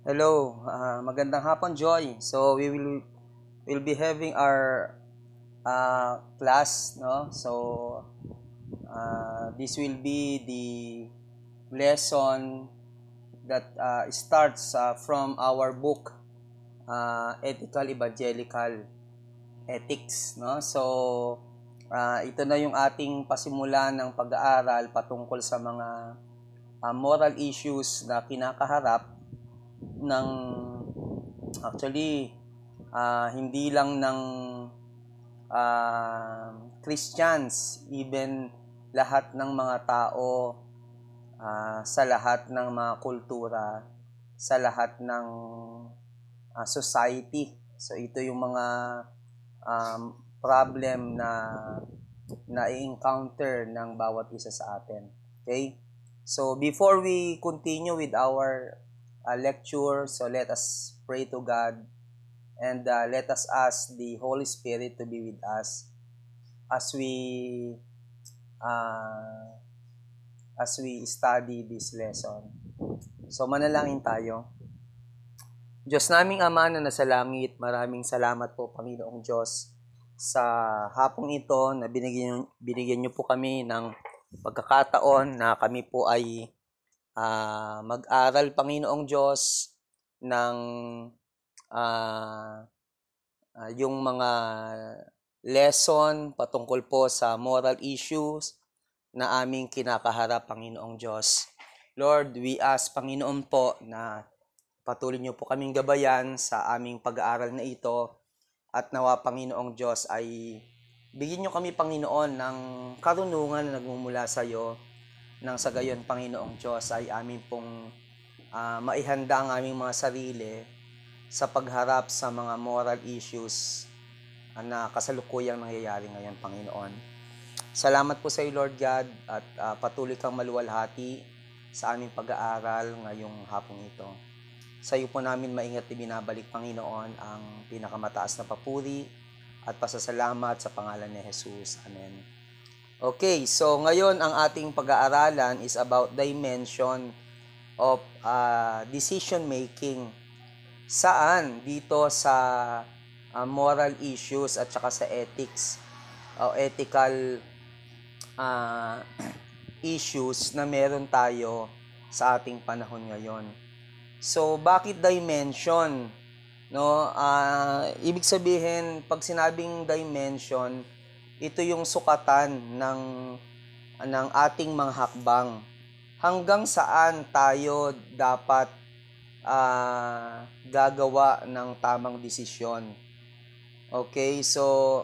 Hello, magandang hapon, Joy. So will be having our class, no? So this will be the lesson that starts from our book, Ethical Evangelical Ethics, no? So ito na yung ating pasimula ng pag-aaral patungkol sa mga moral issues na kinakaharap ng actually hindi lang ng Christians, even lahat ng mga tao sa lahat ng mga kultura, sa lahat ng society. So ito yung mga problem na i-encounter ng bawat isa sa atin. Okay? So before we continue with our lecture, so let us pray to God and let us ask the Holy Spirit to be with us as uh, we study this lesson. So manalangin tayo. Diyos naming Ama na nasa langit, maraming salamat po Panginoong Diyos sa hapong ito na binigyan niyo po kami ng pagkakataon na kami po ay mag-aral Panginoong Diyos ng yung mga lesson patungkol po sa moral issues na aming kinakaharap, Panginoong Diyos. Lord, we ask, Panginoon po, na patuloy niyo po kaming gabayan sa aming pag-aaral na ito at nawa, Panginoong Diyos, ay bigyan niyo kami, Panginoon, ng karunungan na nagmumula sa iyo nang sa gayon, Panginoong Diyos, ay amin pong maihanda ang aming mga sarili sa pagharap sa mga moral issues na kasalukuyang nangyayari ngayon, Panginoon. Salamat po sa iyo, Lord God, at patuloy kang maluwalhati sa aming pag-aaral ngayong hapong ito. Sa iyo po namin maingat ibinabalik, Panginoon, ang pinakamataas na papuri at pasasalamat sa pangalan ni Jesus. Amen. Okay, so ngayon ang ating pag-aaralan is about dimension of decision making. Saan? Dito sa moral issues at saka sa ethics o ethical issues na meron tayo sa ating panahon ngayon. So, bakit dimension? No, ibig sabihin, pag sinabing dimension, ito yung sukatan ng ating mga hakbang. Hanggang saan tayo dapat gagawa ng tamang desisyon. Okay, so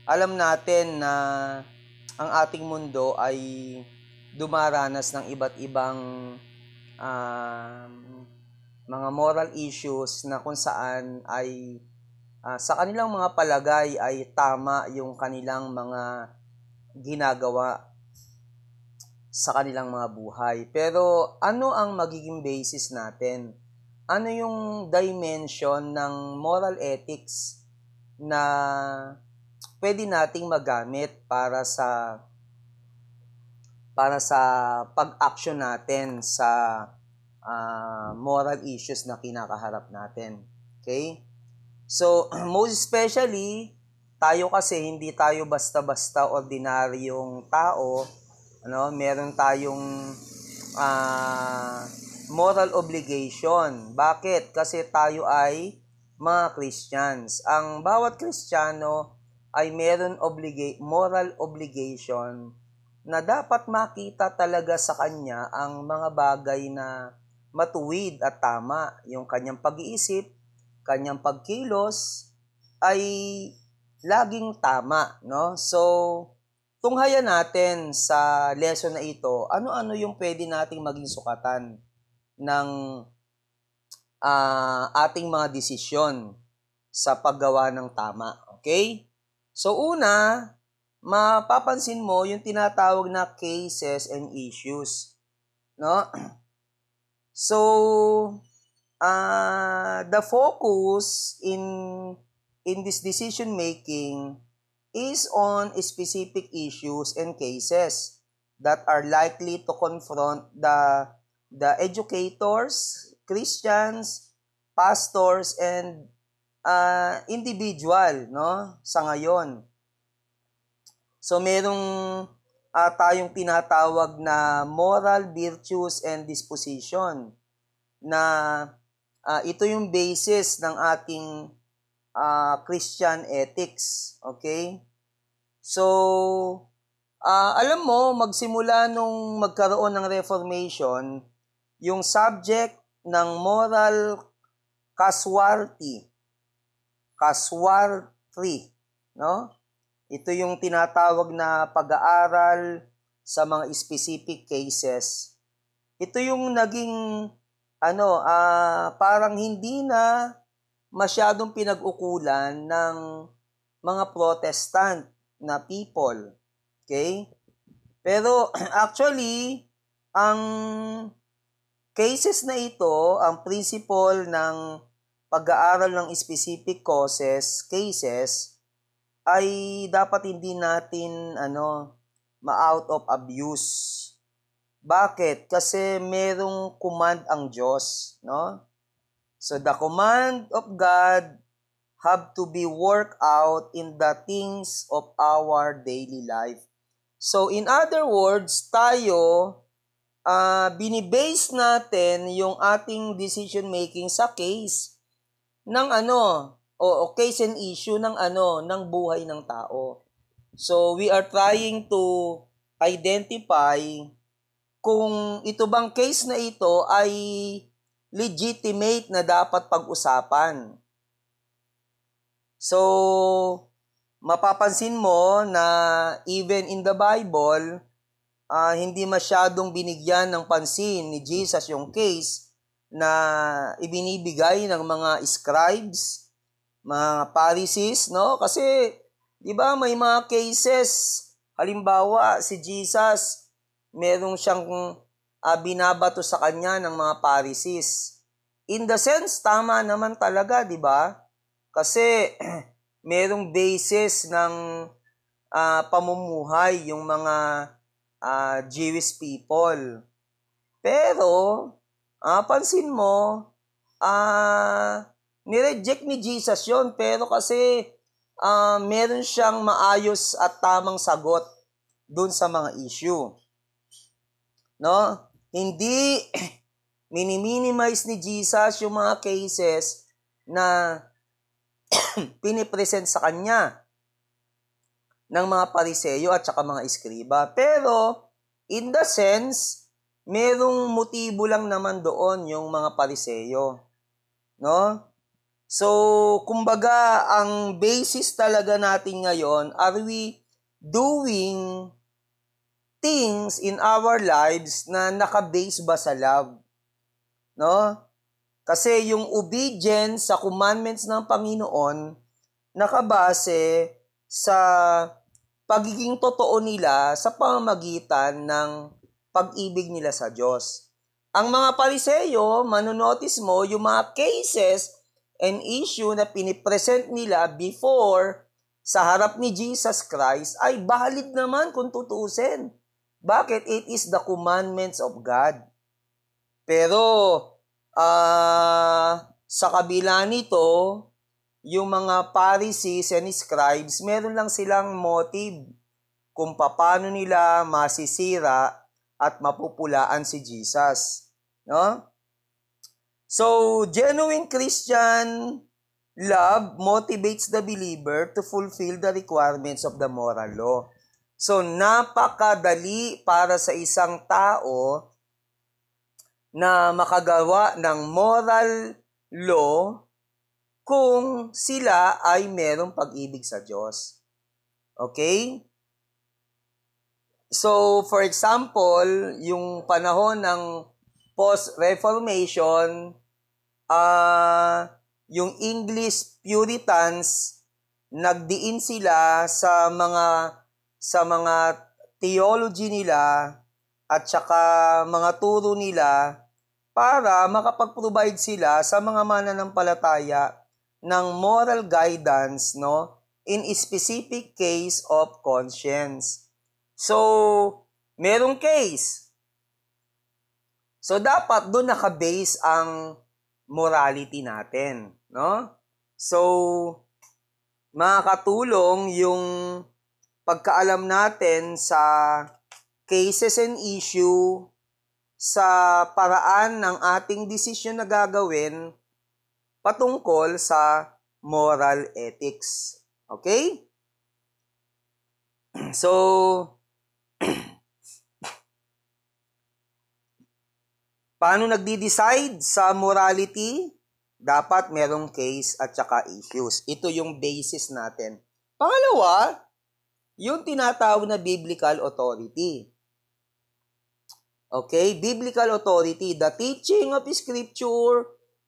alam natin na ang ating mundo ay dumaranas ng iba't ibang mga moral issues na kung saan ay sa kanilang mga palagay ay tama yung kanilang mga ginagawa sa kanilang mga buhay. Pero ano ang magiging basis natin? Ano yung dimension ng moral ethics na pwede nating magamit para sa pag-action natin sa moral issues na kinakaharap natin. Okay? So, most especially, tayo kasi hindi tayo basta-basta ordinaryong tao. Meron tayong moral obligation. Bakit? Kasi tayo ay mga Christians. Ang bawat Kristiyano ay meron moral obligation na dapat makita talaga sa kanya ang mga bagay na matuwid at tama. Yung kanyang pag-iisip, kanyang pagkilos ay laging tama, no? So, tunghayan natin sa lesson na ito, ano-ano yung pwede nating maging sukatan ng ating mga desisyon sa paggawa ng tama. Okay? So, una, mapapansin mo yung tinatawag na cases and issues. No? So, the focus in this decision making is on specific issues and cases that are likely to confront the educators, Christians, pastors, and individual, no? Sa ngayon. So, merong tayong tinatawag na moral virtues and disposition na ito yung basis ng ating Christian ethics. Okay? So, alam mo, magsimula nung magkaroon ng Reformation, yung subject ng moral casualty, no? Ito yung tinatawag na pag-aaral sa mga specific cases. Ito yung naging parang hindi na masyadong pinag-ukulan ng mga Protestant na people. Okay? Pero actually, ang cases na ito, ang principle ng pag-aaral ng specific cases, ay dapat hindi natin ma-out of abuse. Bakit? Kasi merong command ang Diyos, no? So the command of God have to be worked out in the things of our daily life. So in other words, tayo binibase natin yung ating decision making sa case ng o case and issue ng buhay ng tao. So we are trying to identify kung ito bang case na ito ay legitimate na dapat pag-usapan. So mapapansin mo na even in the Bible, hindi masyadong binigyan ng pansin ni Jesus yung case na ibinibigay ng mga scribes, mga Pharisees, no? Kasi, di ba, may mga cases, halimbawa, si Jesus, merong siyang binabato sa kanya ng mga Pharisees. In the sense, tama naman talaga, di ba? Kasi, merong basis ng pamumuhay yung mga Jewish people. Pero, pansin mo, nireject ni Jesus yon, pero kasi meron siyang maayos at tamang sagot dun sa mga issue. No? Hindi mini-minimize ni Jesus yung mga cases na pinipresent sa kanya ng mga Pariseo at saka mga Iskriba. Pero, in the sense, merong motibo lang naman doon yung mga Pariseo. No? So, kumbaga, ang basis talaga natin ngayon, are we doing things in our lives na nakabase ba sa love? No? Kasi yung obedience sa commandments ng Panginoon, nakabase sa pagiging totoo nila sa pamamagitan ng pag-ibig nila sa Diyos. Ang mga Pariseo, manonotice mo, yung mga cases and issue na pinipresent nila before sa harap ni Jesus Christ ay valid naman kung tutuusin. Bakit? It is the commandments of God. Pero sa kabila nito, yung mga Pharisees and Scribes, meron lang silang motive kung paano nila masisira at mapupulaan si Jesus. No? So, genuine Christian love motivates the believer to fulfill the requirements of the moral law. So, napakadali para sa isang tao na makagawa ng moral law kung sila ay merong pag-ibig sa Diyos. Okay? So, for example, yung panahon ng post-Reformation, yung English Puritans, nagdiin sila sa mga theology nila at saka mga turo nila para makapag-provide sila sa mga mananampalataya ng moral guidance, no, in a specific case of conscience. So, merong case. So, dapat doon naka-base ang morality natin, no? So, makakatulong yung pagkaalam natin sa cases and issue sa paraan ng ating desisyon na gagawin patungkol sa moral ethics. Okay? So, paano nagdi-decide sa morality? Dapat merong case at saka issues. Ito yung basis natin. Pangalawa, yung tinatawag na biblical authority. Okay? Biblical authority, the teaching of Scripture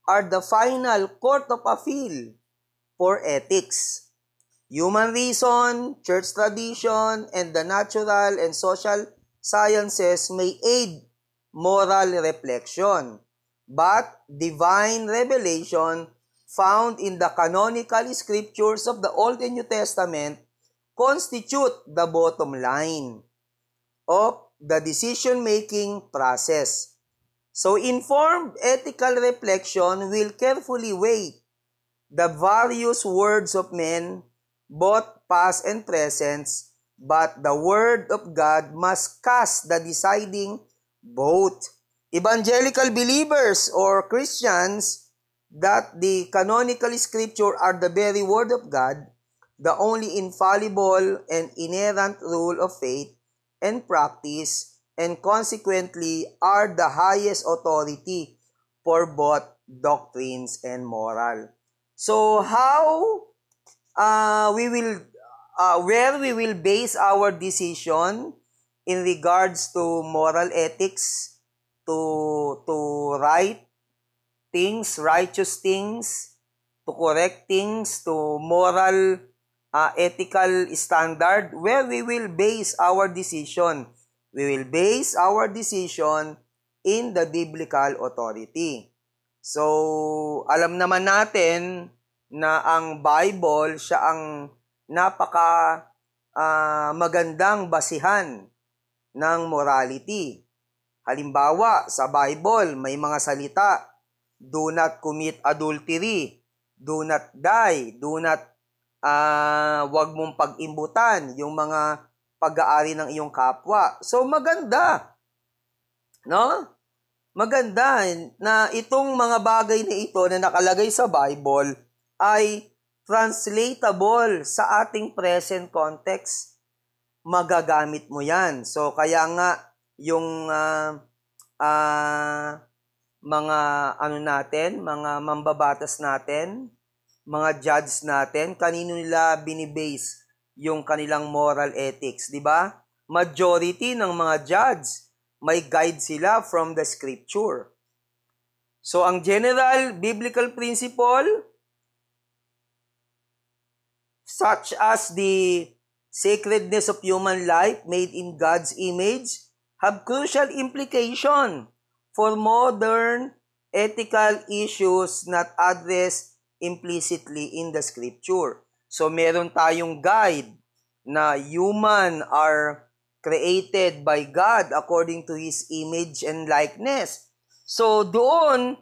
are the final court of appeal for ethics. Human reason, church tradition, and the natural and social sciences may aid moral reflection, but divine revelation found in the canonical scriptures of the Old and New Testament constitute the bottom line of the decision-making process. So, informed ethical reflection will carefully weigh the various words of men, both past and present, but the Word of God must cast the deciding vote. Evangelical believers or Christians that the canonical scripture are the very Word of God, the only infallible and inerrant rule of faith and practice, and consequently are the highest authority for both doctrines and moral. So how where we will base our decision in regards to moral ethics, to right things, righteous things, to correct things, to moral ethical standard, where we will base our decision. We will base our decision in the biblical authority. So, alam naman natin na ang Bible, siya ang napaka magandang basihan ng morality. Halimbawa, sa Bible, may mga salita, do not commit adultery, do not die, do not, wag mong pag-imbutan, yung mga pag-aari ng iyong kapwa. So, maganda. No? Maganda na itong mga bagay na ito na nakalagay sa Bible ay translatable sa ating present context. Magagamit mo yan. So, kaya nga, yung mga mga mambabatas natin, mga judge natin, kanino nila binibase yung kanilang moral ethics, di ba? Majority ng mga judge, may guide sila from the scripture. So, ang general biblical principle, such as the sacredness of human life made in God's image, have crucial implication for modern ethical issues not addressed implicitly in the scripture. So, meron tayong guide na human are created by God according to His image and likeness. So, doon,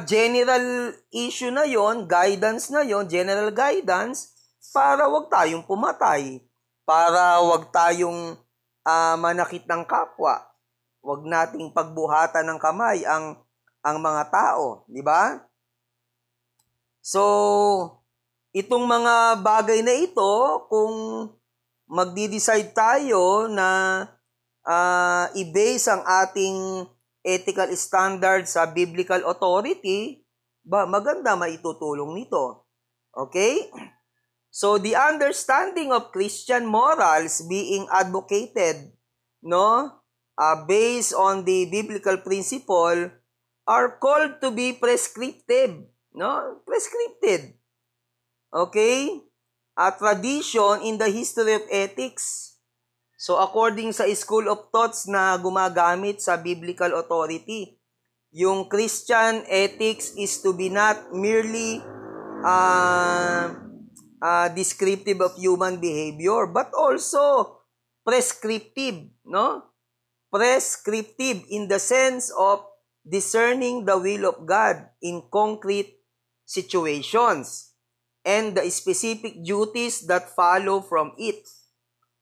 general issue na yon, guidance na yon, general guidance, para wag tayong pumatay, para wag tayong manakit ng kapwa, wag nating pagbuhatan ng kamay ang mga tao, di ba? So, itong mga bagay na ito, kung magdi-decide tayo na i-base ang ating ethical standard sa biblical authority, maganda maitutulong nito. Okay? So, the understanding of Christian morals being advocated, based on the biblical principle, are called to be prescriptive. Prescripted. Okay? A tradition in the history of ethics. So, according sa school of thoughts na gumagamit sa biblical authority, yung Christian ethics is to be not merely descriptive of human behavior, but also prescriptive, Prescriptive in the sense of discerning the will of God in concrete situations and the specific duties that follow from it.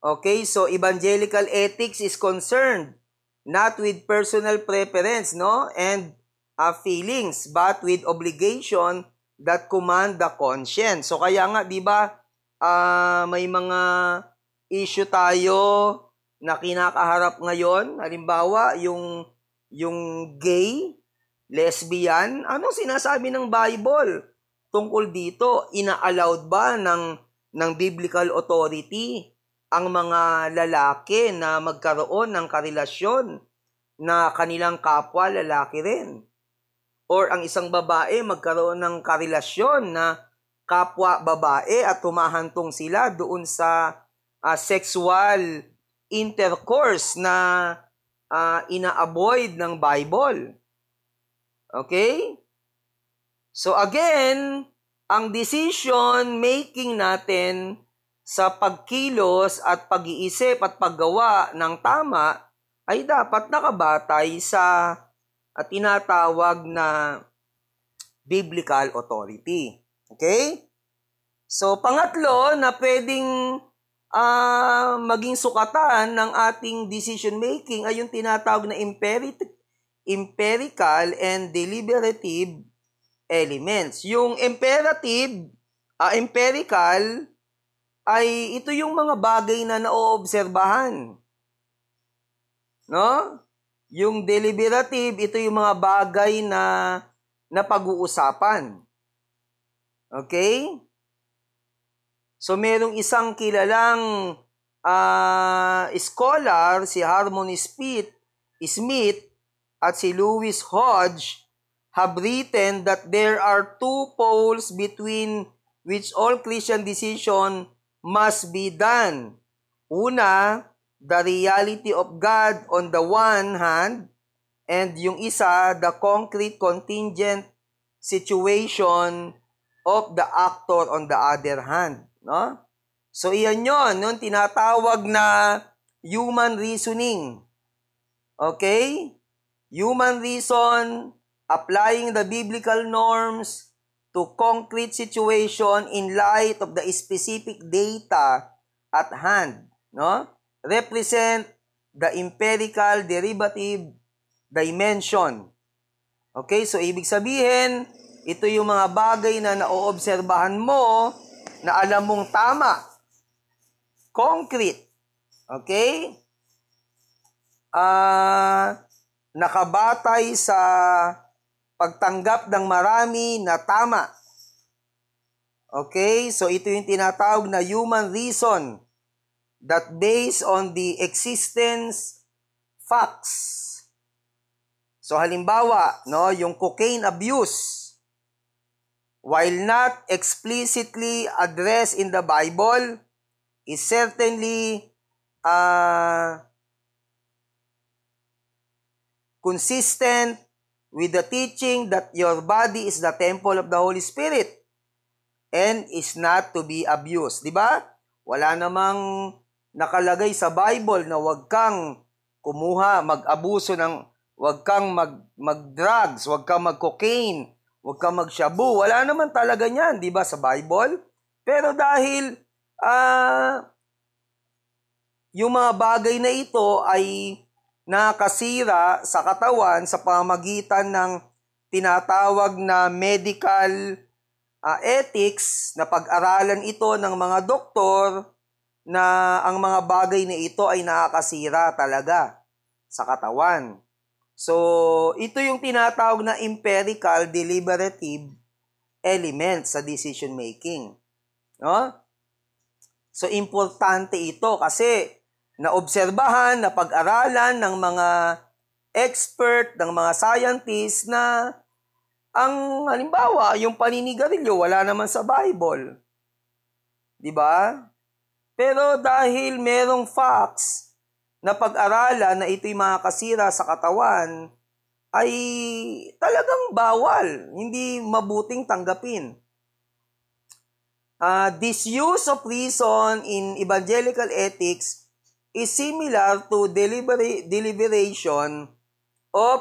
Okay, so evangelical ethics is concerned not with personal preference, no, and feelings, but with obligation that command the conscience. So kaya nga, di ba, may mga issue tayo na kinakaharap ngayon. Halimbawa, yung gay, lesbian, anong sinasabi ng Bible tungkol dito? Ina-allowed ba ng biblical authority ang mga lalaki na magkaroon ng karelasyon na kanilang kapwa lalaki rin? Or ang isang babae magkaroon ng karelasyon na kapwa babae at humahantong sila doon sa sexual intercourse na ina-avoid ng Bible. Okay? So again, ang decision making natin sa pagkilos at pag-iisip at paggawa ng tama ay dapat nakabatay sa tinatawag na biblical authority. Okay? So, pangatlo na pwedeng maging sukatan ng ating decision making ay yung tinatawag na empirical and deliberative elements. Yung empirical ay ito yung mga bagay na naoobserbahan. No? Yung deliberative, ito yung mga bagay na pag-uusapan. Okay? So, merong isang kilalang scholar, si Harmony Smith at si Louis Hodge, have written that there are two poles between which all Christian decision must be done. Una, the reality of God on the one hand, and yung isa, the concrete contingent situation of the actor on the other hand. No? So, iyan yun, tinatawag na human reasoning. Okay? Human reason, applying the biblical norms to concrete situation in light of the specific data at hand. No? Represent the empirical derivative dimension. Okay, so ibig sabihin, ito yung mga bagay na naoobserbahan mo na alam mong tama. Concrete. Okay? Nakabatay sa pagtanggap ng marami na tama. Okay, so ito yung tinatawag na human reason that based on the existence facts. So halimbawa, no, yung cocaine abuse, while not explicitly addressed in the Bible, is certainly consistent with the teaching that your body is the temple of the Holy Spirit and is not to be abused. Diba? Wala namang nakalagay sa Bible na huwag kang kumuha, mag-abuso huwag kang mag-drugs, huwag kang mag-cocaine, huwag kang mag-shabu. Wala naman talaga niyan, di ba, sa Bible? Pero dahil yung mga bagay na ito ay nakasira sa katawan sa pamamagitan ng tinatawag na medical ethics, na pag-aralan ito ng mga doktor, na ang mga bagay na ito ay nakakasira talaga sa katawan. So, ito yung tinatawag na empirical deliberative element sa decision making. No? So, importante ito kasi naobserbahan, na pag-aralan ng mga expert, ng mga scientists na ang halimbawa, yung paninigarilyo, wala naman sa Bible. Diba? Pero dahil merong facts na pag-aralan na ito'y makakasira sa katawan, ay talagang bawal, hindi mabuting tanggapin. This use of reason in evangelical ethics is similar to deliberation of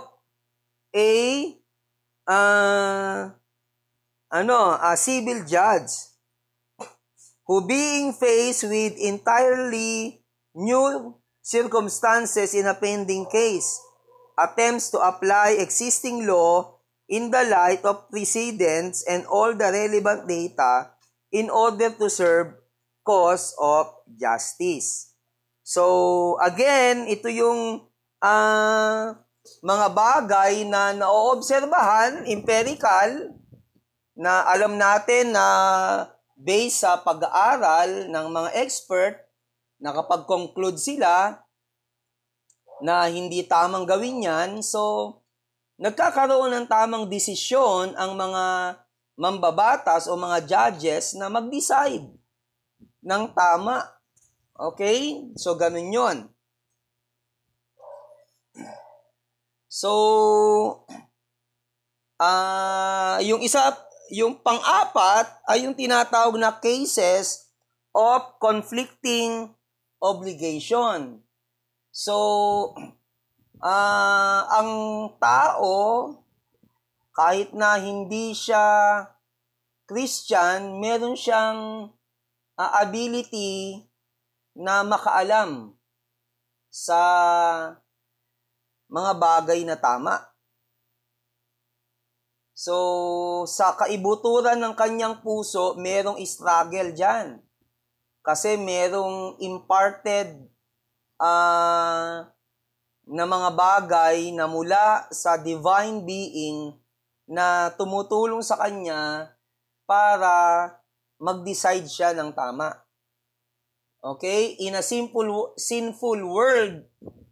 a civil judge who, being faced with entirely new circumstances in a pending case, attempts to apply existing law in the light of precedents and all the relevant data in order to serve cause of justice. So, again, ito yung mga bagay na naoobserbahan, empirical, na alam natin na based sa pag-aaral ng mga expert, nakapag-conclude sila na hindi tamang gawin yan. So, nagkakaroon ng tamang desisyon ang mga mambabatas o mga judges na mag-decide ng tama. Okay? So, ganun yon. So, yung pang-apat ay yung tinatawag na cases of conflicting obligation. So, ang tao, kahit na hindi siya Christian, meron siyang ability na makaalam sa mga bagay na tama. So, sa kaibuturan ng kanyang puso, merong struggle dyan. Kasi merong imparted na mga bagay na mula sa divine being na tumutulong sa kanya para mag-decide siya ng tama. Okay? In a sinful world,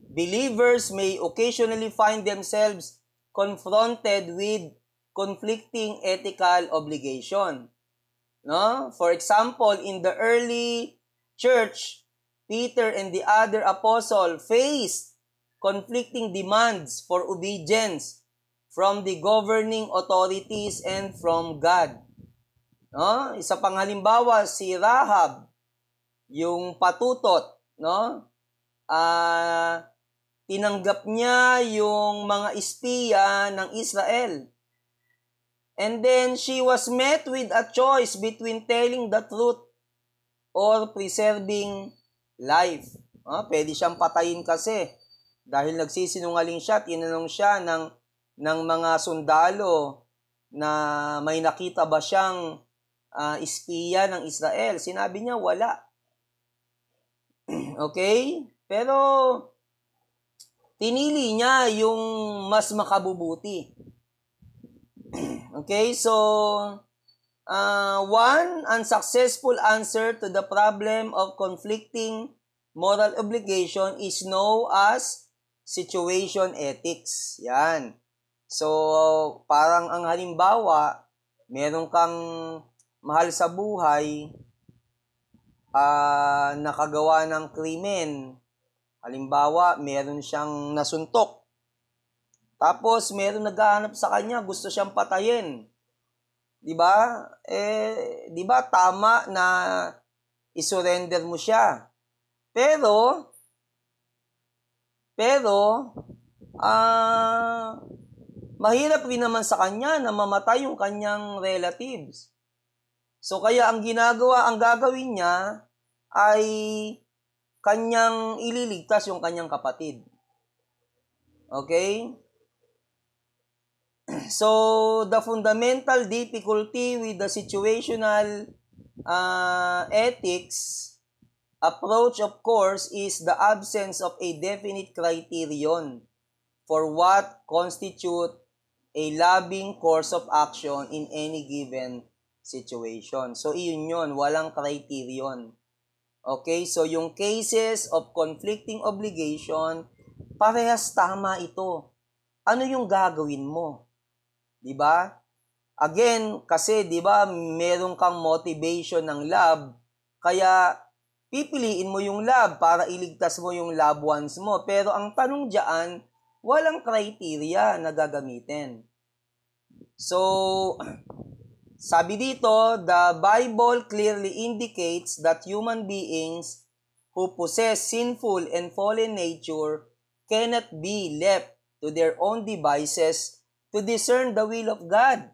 believers may occasionally find themselves confronted with conflicting ethical obligation. No? For example, in the early church, Peter and the other apostle faced conflicting demands for obedience from the governing authorities and from God. No? Isa pang halimbawa, si Rahab, yung patutot, no? Tinanggap niya yung mga espiya ng Israel. And then she was met with a choice between telling the truth or preserving life. Pwede siyang patayin kasi dahil nagsisinungaling siya. Tinanong siya ng mga sundalo na may nakita ba siyang espiya ng Israel. Sinabi niya wala. Okay? Pero pinili niya yung mas makabubuti. Okay? So, one unsuccessful answer to the problem of conflicting moral obligation is known as situation ethics. Yan. So, parang ang halimbawa, meron kang mahal sa buhay, nakagawa ng krimen. Halimbawa, meron siyang nasuntok. Tapos, meron naghahanap sa kanya, gusto siyang patayin. Diba? Diba tama na isurrender mo siya. Pero, mahirap rin naman sa kanya na mamatay yung kanyang relatives. So, kaya ang gagawin niya ay kanyang ililigtas yung kanyang kapatid. Okay? So, the fundamental difficulty with the situational ethics approach, of course, is the absence of a definite criterion for what constitute a loving course of action in any given situation. So, iyon yun. Walang criterion. Okay? So, yung cases of conflicting obligation, parehas tama ito. Ano yung gagawin mo? Diba? Again, kasi diba, meron kang motivation ng love, kaya pipiliin mo yung love para iligtas mo yung loved ones mo. Pero ang tanong diyan, walang criteria na gagamitin. So, sabi dito, the Bible clearly indicates that human beings who possess sinful and fallen nature cannot be left to their own devices to discern the will of God.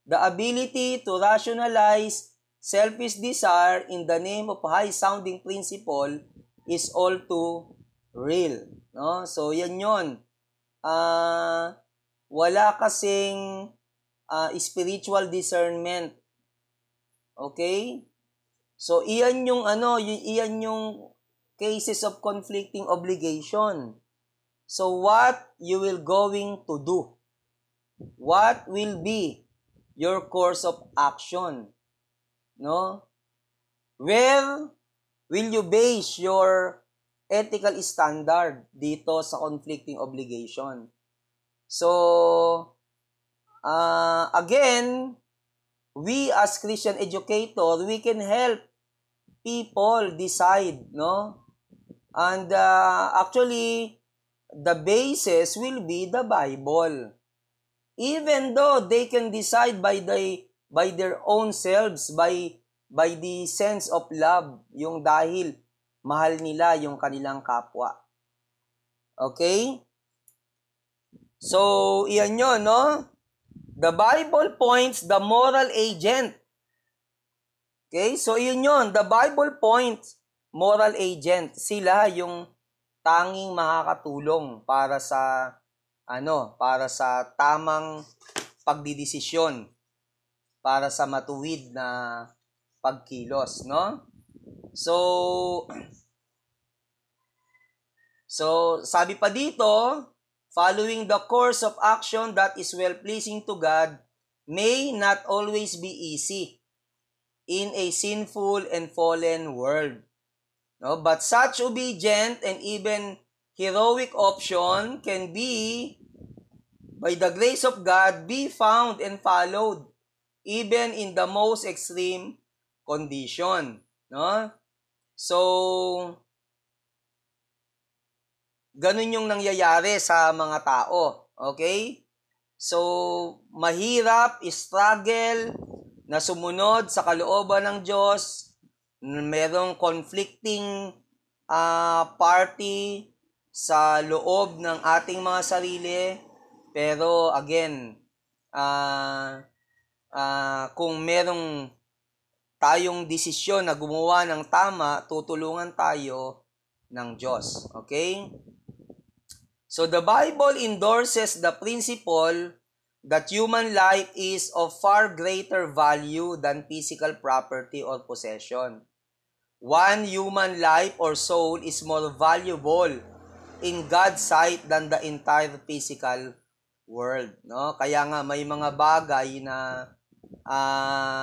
The ability to rationalize selfish desire in the name of high-sounding principle is all too real. No? So, yan yun. Wala kasing spiritual discernment. Okay? So, iyan yung cases of conflicting obligation. So, what you will going to do? What will be your course of action? No? Where will you base your ethical standard dito sa conflicting obligation? So, again, we as Christian educator, we can help people decide, no? And actually, the basis will be the Bible. Even though they can decide by their own selves, by the sense of love, yung dahil mahal nila yung kanilang kapwa. Okay? So, iyan yun, no? The Bible points the moral agent. Okay? So, iyan yun. The Bible points moral agent. Sila yung tanging makakatulong para sa tamang pagdidesisyon, para sa matuwid na pagkilos, no? So sabi pa dito, following the course of action that is well-pleasing to God may not always be easy in a sinful and fallen world. No, but such obedient and even heroic option can be, by the grace of God, be found and followed even in the most extreme condition. No? So, ganun yung nangyayari sa mga tao. Okay? So, mahirap, struggle, na sumunod sa kalooban ng Diyos, merong conflicting party sa loob ng ating mga sarili, pero again, kung merong tayong desisyon na gumawa ng tama, tutulungan tayo ng Diyos. Okay? So the Bible endorses the principle that human life is of far greater value than physical property or possession. One human life or soul is more valuable in God's sight than the entire physical world. No? Kaya nga may mga bagay na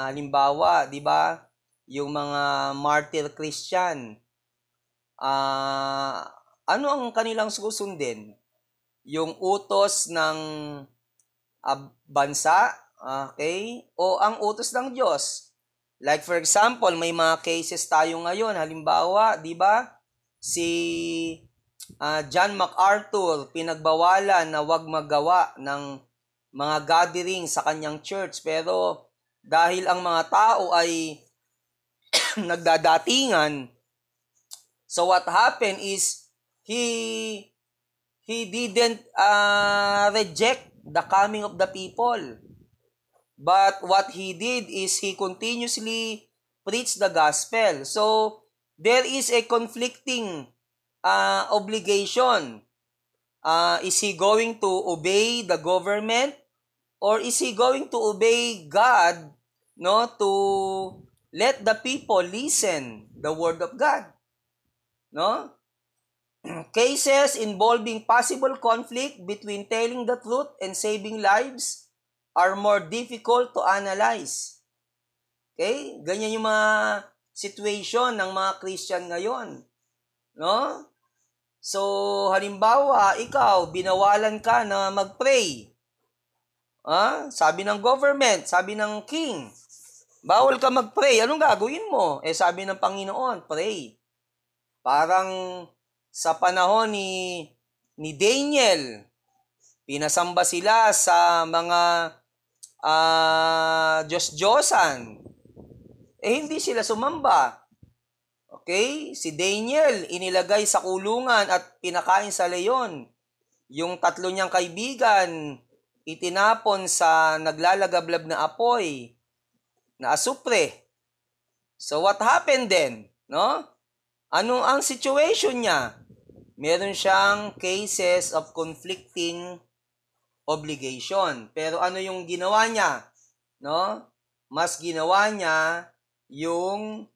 halimbawa, 'di ba? Yung mga martyr Christian, ano ang kanilang susundin? Yung utos ng bansa, okay? O ang utos ng Diyos? Like for example, may mga cases tayo ngayon, halimbawa, 'di ba? Si John MacArthur, pinagbawalan na 'wag maggawa ng mga gathering sa kanyang church, pero dahil ang mga tao ay nagdadatingan, so what happened is he didn't reject the coming of the people. But what he did is he continuously preached the gospel. So, there is a conflicting obligation. Is he going to obey the government? Or is he going to obey God, no, to let the people listen the word of God? No? Cases involving possible conflict between telling the truth and saving lives are more difficult to analyze. Okay? Ganyan yung mga situation ng mga Christian ngayon. No? So, halimbawa, ikaw, binawalan ka na mag-pray. Sabi ng government, sabi ng king, bawal ka mag-pray. Anong gagawin mo? Sabi ng Panginoon, pray. Parang sa panahon ni Daniel, pinasamba sila sa mga Diyos-Diyosan. Hindi sila sumamba. Okay? Si Daniel, inilagay sa kulungan at pinakain sa leon. Yung tatlo niyang kaibigan, itinapon sa naglalagablab na apoy, na asupre. So what happened then? No? Anong ang situation niya? Meron siyang cases of conflicting obligation. Pero ano yung ginawa niya? No? Mas ginawa niya yung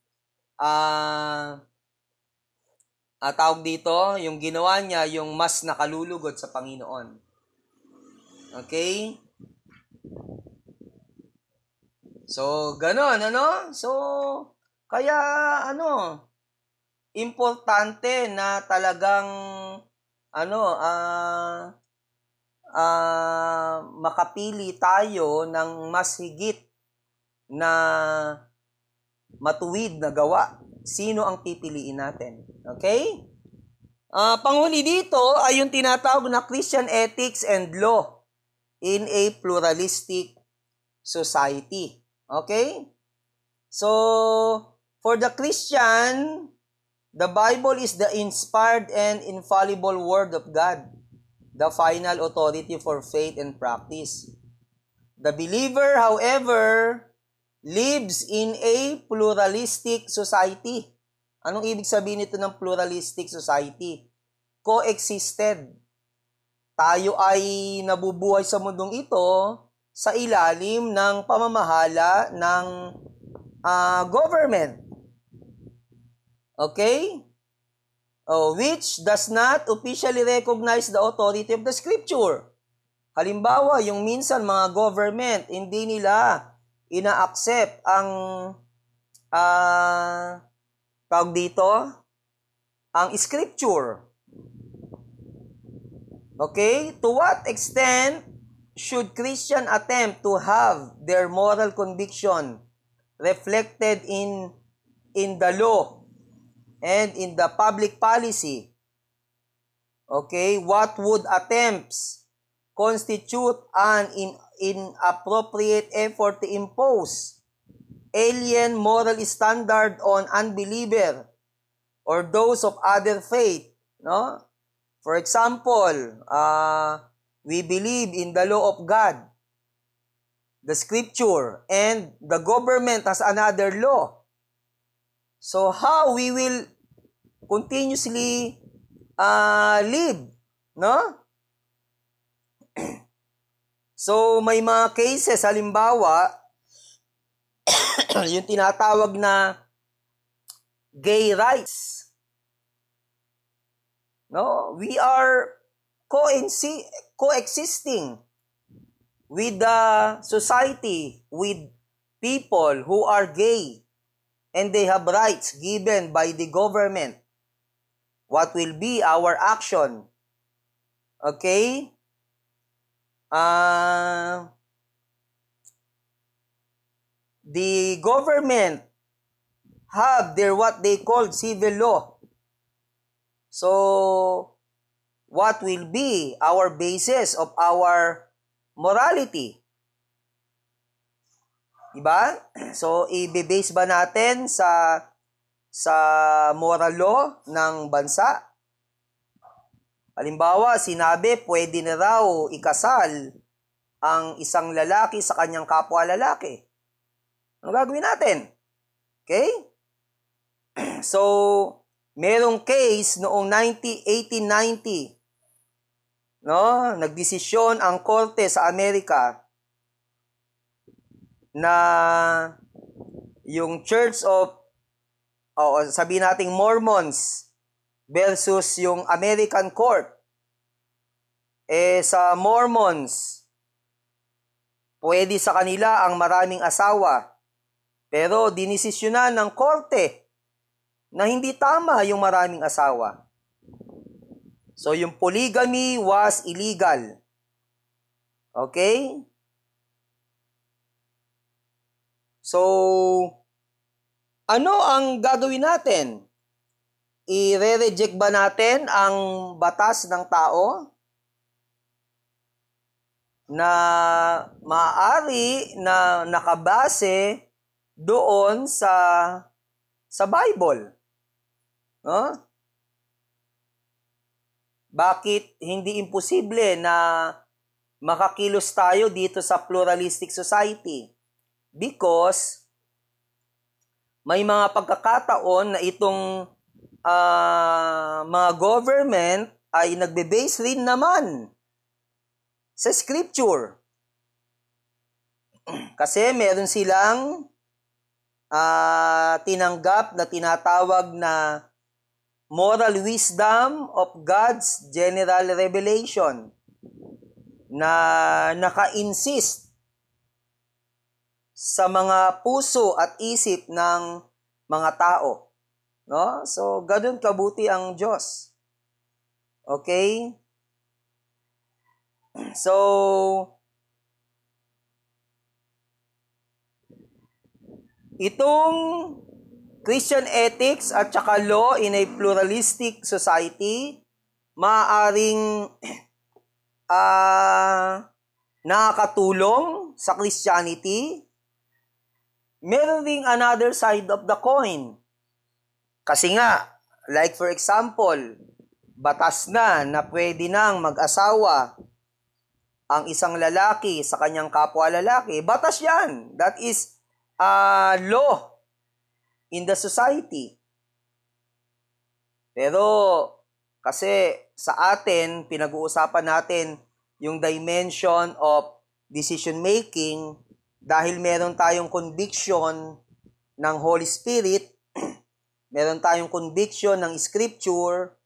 tawag dito, yung ginawa niya yung mas nakalulugod sa Panginoon. Okay? So, ganon, ano? So, kaya, importante na talagang, makapili tayo ng mas higit na matuwid na gawa. Sino ang pipiliin natin? Okay? Panghuli dito ay yung tinatawag na Christian ethics and law in a pluralistic society. Okay? So, for the Christian, the Bible is the inspired and infallible Word of God, the final authority for faith and practice. The believer, however, lives in a pluralistic society. Anong ibig sabihin nito ng pluralistic society? Coexisted. Tayo ay nabubuhay sa mundong ito sa ilalim ng pamamahala ng government. Okay? Which does not officially recognize the authority of the Scripture. Halimbawa, yung minsan mga government, hindi nila ina-accept ang tawag dito, ang Scripture. Okay? To what extent should Christian attempt to have their moral conviction reflected in the law and in the public policy? Okay? What would attempts constitute an inappropriate effort to impose alien moral standard on unbeliever or those of other faith? No? For example, we believe in the law of God, the Scripture, and the government has another law. So how we will continuously live, no? So may mga cases, halimbawa, yung tinatawag na gay rights. No, we are coexisting with the society, with people who are gay, and they have rights given by the government. What will be our action? Okay? The government have their what they call civil law. So, what will be our basis of our morality? Diba? So, i-base ba natin sa moral law ng bansa? Halimbawa, sinabi, pwede na raw ikasal ang isang lalaki sa kanyang kapwa lalaki. Ano gagawin natin? Okay? So, merong case noong 1890, no? Nagdesisyon ang korte sa Amerika na yung Church of, sabihin nating Mormons versus yung American Court. Sa Mormons, pwede sa kanila ang maraming asawa. Pero dinisisyonan ng korte na hindi tama yung maraming asawa. So, yung polygamy was illegal. Okay? So, ano ang gagawin natin? I-reject ba natin ang batas ng tao na maaari na nakabase doon sa Bible? No? Bakit hindi imposible na makakilos tayo dito sa pluralistic society. Because may mga pagkakataon na itong mga government ay nagbe-base rin naman sa scripture. Kasi meron silang tinanggap na tinatawag na moral wisdom of God's general revelation na naka-insist sa mga puso at isip ng mga tao. No? So, ganun kabuti ang Diyos. Okay? So, itong Christian ethics at saka law in a pluralistic society, maaaring nakakatulong sa Christianity. Meron ding another side of the coin. Kasi nga, like for example, batas na pwede nang mag-asawa ang isang lalaki sa kanyang kapwa lalaki. Batas yan. That is law in the society. Pero kasi sa atin, pinag-uusapan natin yung dimension of decision making dahil meron tayong conviction ng Holy Spirit, meron tayong conviction ng Scripture,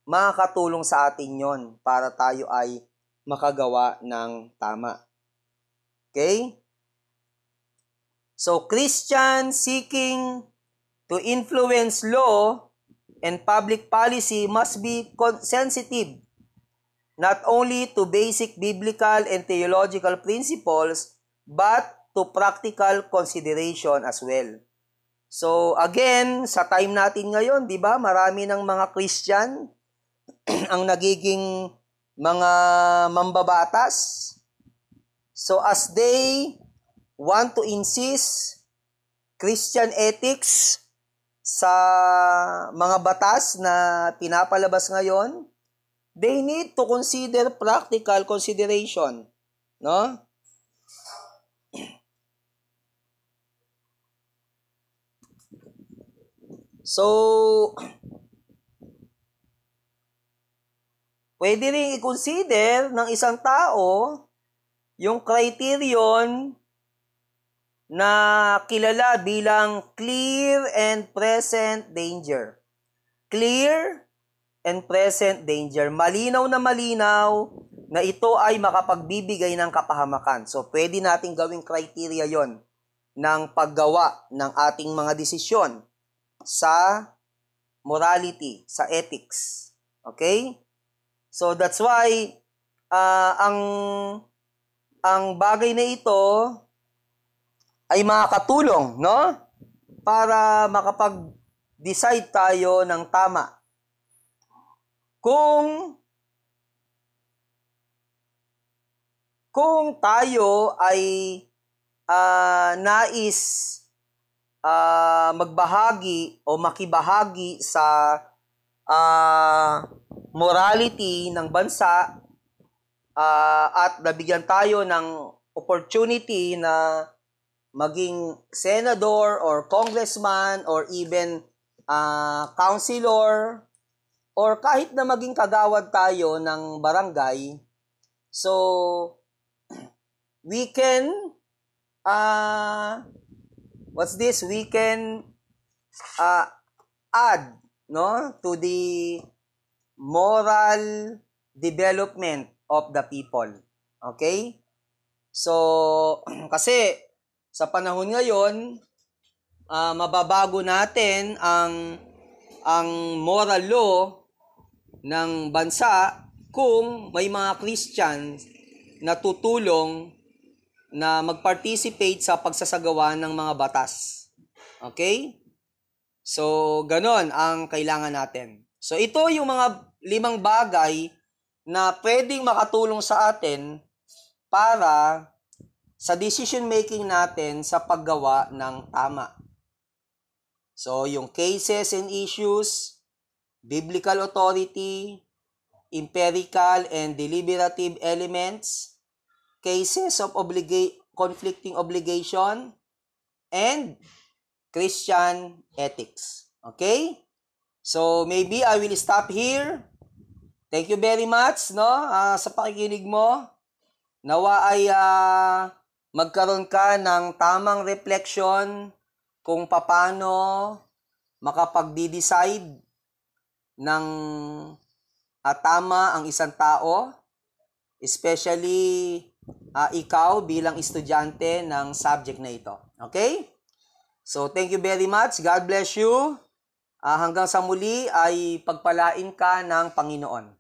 makakatulong sa atin yon para tayo ay makagawa ng tama. Okay? So, Christians seeking to influence law and public policy must be sensitive not only to basic biblical and theological principles, but to practical consideration as well. So, again, sa time natin ngayon, di ba, marami ng mga Christian ang nagiging mga mambabatas. So, as they want to insist Christian ethics sa mga batas na pinapalabas ngayon, they need to consider practical consideration, no? So, pwede rin i-consider ng isang tao yung criterion na kilala bilang clear and present danger. Clear and present danger. Malinaw na ito ay makapagbibigay ng kapahamakan. So, pwede nating gawing criteria yon ng paggawa ng ating mga desisyon sa morality, sa ethics. Okay? So, that's why ang bagay na ito ay makakatulong, no? Para makapag-decide tayo ng tama. Kung tayo ay nais magbahagi o makibahagi sa morality ng bansa at nabigyan tayo ng opportunity na maging senador or congressman or even councilor or kahit na maging kagawad tayo ng barangay, so we can we can add, no, to the moral development of the people. Okay? So, kasi sa panahon ngayon, mababago natin ang moral law ng bansa kung may mga Christians na tutulong na mag-participate sa pagsasagawa ng mga batas. Okay? So, ganon ang kailangan natin. So, ito yung mga 5 bagay na pwedeng makatulong sa atin para sa decision making natin sa paggawa ng tama. So, yung cases and issues, biblical authority, empirical and deliberative elements, cases of conflicting obligation, and Christian ethics. Okay? So, maybe I will stop here. Thank you very much, no, sa pakikinig mo. Nawa ay magkaroon ka ng tamang reflection kung paano makapagdi-decide ng tama ang isang tao, especially ikaw bilang estudyante ng subject na ito. Okay? So, thank you very much. God bless you. Hanggang sa muli ay pagpalain ka ng Panginoon.